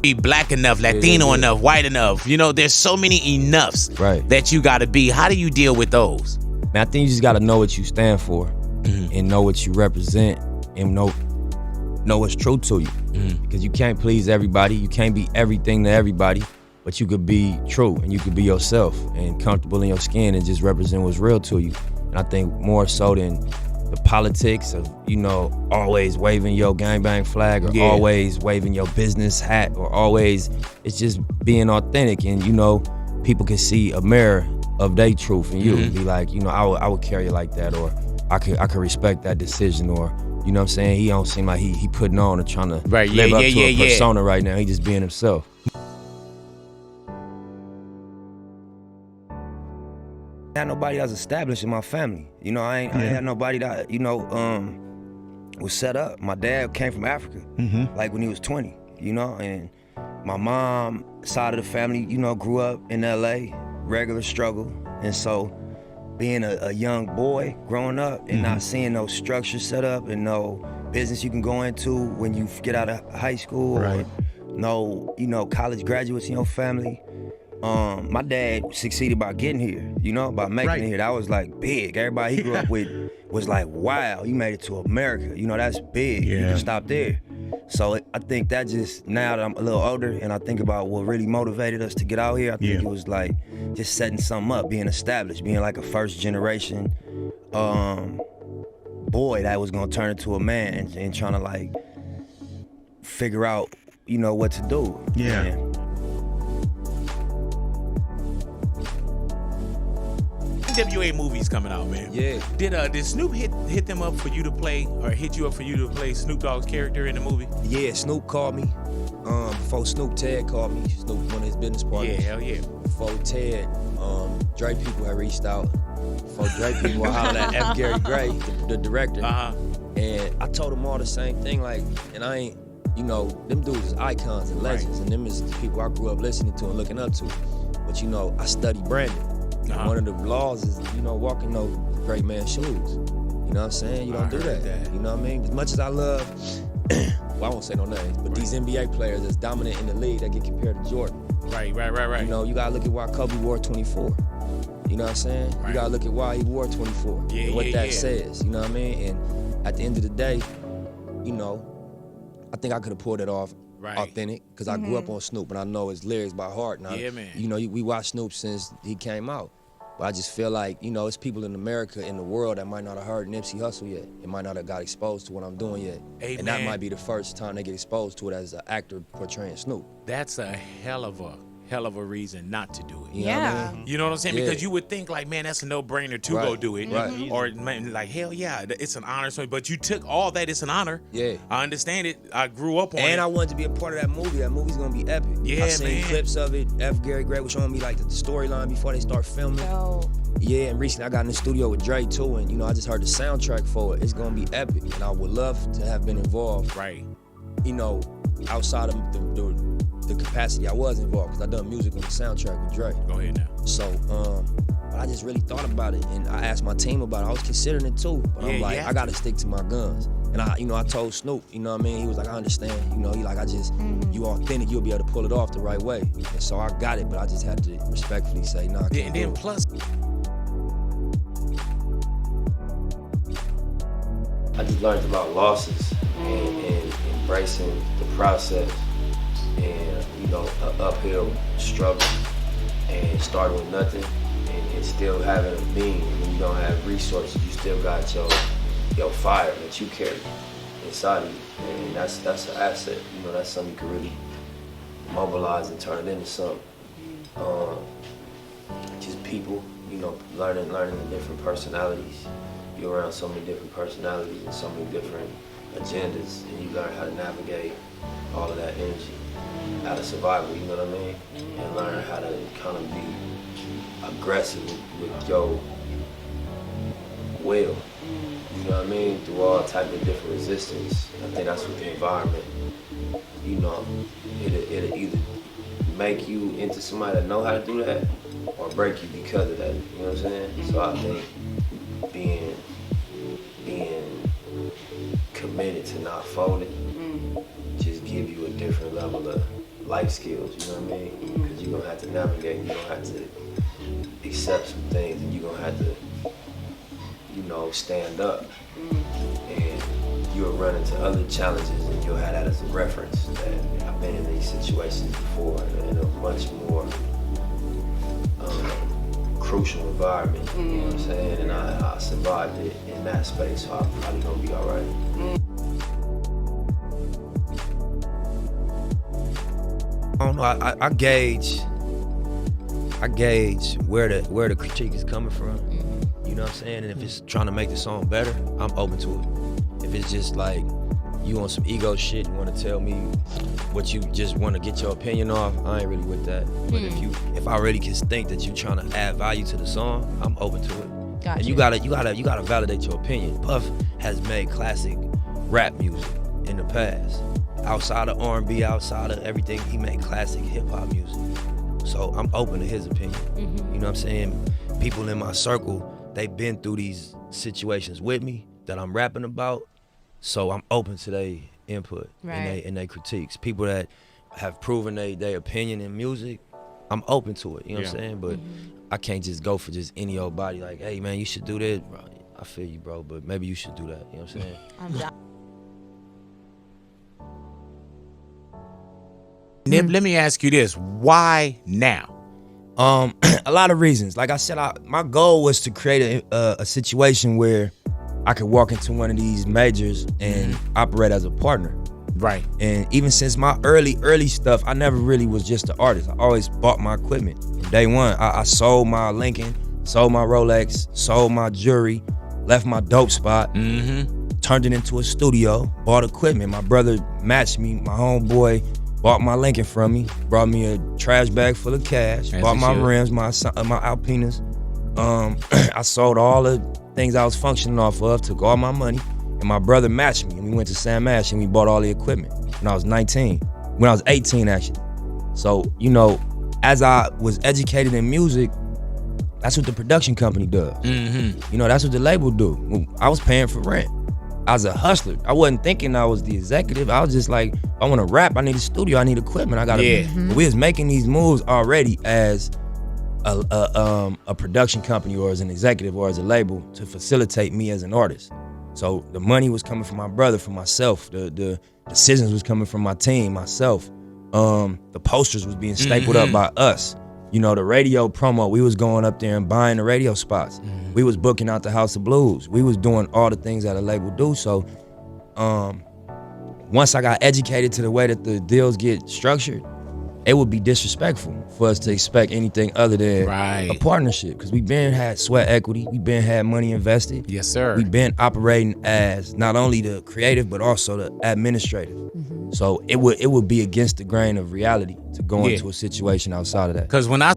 be black enough, Latino enough, white enough. You know, there's so many enoughs that you got to be. How do you deal with those? Man, I think you just got to know what you stand for and know what you represent and know what's true to you. Because you can't please everybody. You can't be everything to everybody, but you could be true and you could be yourself and comfortable in your skin and just represent what's real to you. And I think more so than the politics of, you know, always waving your gangbang flag or always waving your business hat or always, it's just being authentic. And, you know, people can see a mirror of their truth in you and be like, you know, I would carry it like that, or I could respect that decision, or, you know what I'm saying? He don't seem like he putting on or trying to live up to a persona right now. He just being himself. I had nobody that's established in my family. You know, I ain't had nobody that, you know, was set up. My dad came from Africa, like when he was 20, you know, and my mom side of the family, you know, grew up in LA, regular struggle. And so being a young boy growing up and not seeing no structure set up and no business you can go into when you get out of high school or no, you know, college graduates in your family. My dad succeeded by getting here, you know, by making it here. That was like big. Everybody he grew up with was like, wow, you made it to America. You know, that's big. You can stop there. So I think that just, now that I'm a little older and I think about what really motivated us to get out here, I think it was like just setting something up, being established, being like a first generation boy that was gonna turn into a man and trying to like figure out, you know, what to do. NWA movies coming out, man. Did Snoop hit them up for you to play, or hit you up for you to play Snoop Dogg's character in the movie? Yeah, Snoop called me. Before Snoop, Ted called me. Snoop, one of his business partners. Yeah, hell yeah. Before Ted, Drake people had reached out. Before Drake people hollered at F. Gary Gray, the director. And I told them all the same thing, like, and I ain't, you know, them dudes is icons and legends, and them is the people I grew up listening to and looking up to. But you know, I study branding. One of the laws is, you know, walking those great man's shoes. You know what I'm saying? You don't do that. You know what I mean? As much as I love, well, I won't say no names, but these NBA players that's dominant in the league that get compared to Jordan. Right. You know, you gotta look at why Kobe wore 24. You know what I'm saying? You gotta look at why he wore 24 and what that says. You know what I mean? And at the end of the day, you know, I think I could have pulled it off authentic, because I grew up on Snoop and I know his lyrics by heart. Now, you know, we watched Snoop since he came out. But I just feel like, you know, it's people in America, in the world, that might not have heard Nipsey Hussle yet. It might not have got exposed to what I'm doing yet. And that might be the first time they get exposed to it as an actor portraying Snoop. That's a hell of a reason not to do it. You know what I mean? You know what I'm saying? Because you would think like, man, that's a no-brainer to go do it. Or man, like, hell yeah, it's an honor. But you took all that, it's an honor. I understand it. I grew up on it. And I wanted to be a part of that movie. That movie's gonna be epic. I seen clips of it. F. Gary Gray was showing me like the storyline before they start filming. Yeah, and recently I got in the studio with Dre too, and you know, I just heard the soundtrack for it. It's gonna be epic, and I would love to have been involved. You know, outside of the capacity I was involved, because I done music on the soundtrack with Dre. Go ahead now. So, I just really thought about it, and I asked my team about it. I was considering it too, but I'm like, I gotta stick to my guns. And I told Snoop, you know what I mean? He was like, I understand. You know, he like, you authentic, you'll be able to pull it off the right way. And so I got it, but I just had to respectfully say, nah, I can't do it. And then plus, I just learned about losses and embracing the process, and, you know, an uphill struggle, and starting with nothing and still having a being. When you don't have resources, you still got your fire that you carry inside of you, and that's an asset. You know, that's something you can really mobilize and turn it into something. Just people, you know, learning the different personalities. You're around so many different personalities and so many different agendas, and you learn how to navigate all of that energy out of survival, you know what I mean? And learn how to kind of be aggressive with your will, you know what I mean? Through all type of different resistance. I think that's what the environment, you know, it'll either make you into somebody that know how to do that or break you because of that, you know what I'm saying? So I think being committed to not folding just give you a different level of life skills, you know what I mean? Because you're gonna have to navigate, you're gonna have to accept some things, and you're gonna have to, you know, stand up. And you'll run into other challenges, and you'll have that as a reference that I've been in these situations before in a much more crucial environment, you know what I'm saying? And I survived it in that space, so I'm probably gonna be all right. I don't know. I gauge where the critique is coming from. You know what I'm saying? And if it's trying to make the song better, I'm open to it. If it's just like you on some ego shit, you want to tell me what you just want to get your opinion off, I ain't really with that. But if I really can think that you trying to add value to the song, I'm open to it. Gotcha. And you gotta validate your opinion. Puff has made classic rap music in the past. Outside of R&B, outside of everything, he made classic hip hop music. So I'm open to his opinion. You know what I'm saying? People in my circle, they've been through these situations with me that I'm rapping about. So I'm open to their input and their critiques. People that have proven their opinion in music, I'm open to it, you know what I'm saying? But I can't just go for just any old body like, hey man, you should do this. Bro, I feel you, bro, but maybe you should do that, you know what I'm saying? I'm down. Nip, let me ask you this. Why now? A lot of reasons. Like I said, my goal was to create a situation where I could walk into one of these majors and operate as a partner. Right. And even since my early stuff, I never really was just an artist. I always bought my equipment. From day one, I sold my Lincoln, sold my Rolex, sold my jewelry, left my dope spot, turned it into a studio, bought equipment. My brother matched me, my homeboy bought my Lincoln from me, brought me a trash bag full of cash, bought my rims, my Alpinas. I sold all the things I was functioning off of, took all my money, and my brother matched me, and we went to Sam Ash and we bought all the equipment when I was 19, when I was 18 actually. So, you know, as I was educated in music, that's what the production company does. You know, that's what the label do. I was paying for rent. I was a hustler. I wasn't thinking I was the executive. I was just like, I want to rap, I need a studio, I need equipment, I gotta. But we was making these moves already as a production company or as an executive or as a label to facilitate me as an artist. So the money was coming from my brother, from myself. The decisions was coming from my team, myself. The posters was being stapled up by us. You know, the radio promo, we was going up there and buying the radio spots. We was booking out the House of Blues. We was doing all the things that a label do. So once I got educated to the way that the deals get structured, it would be disrespectful for us to expect anything other than a partnership. Because we been had sweat equity, we been had money invested. Yes, sir. We been operating as not only the creative, but also the administrative. So it would be against the grain of reality to go into a situation outside of that. Because when I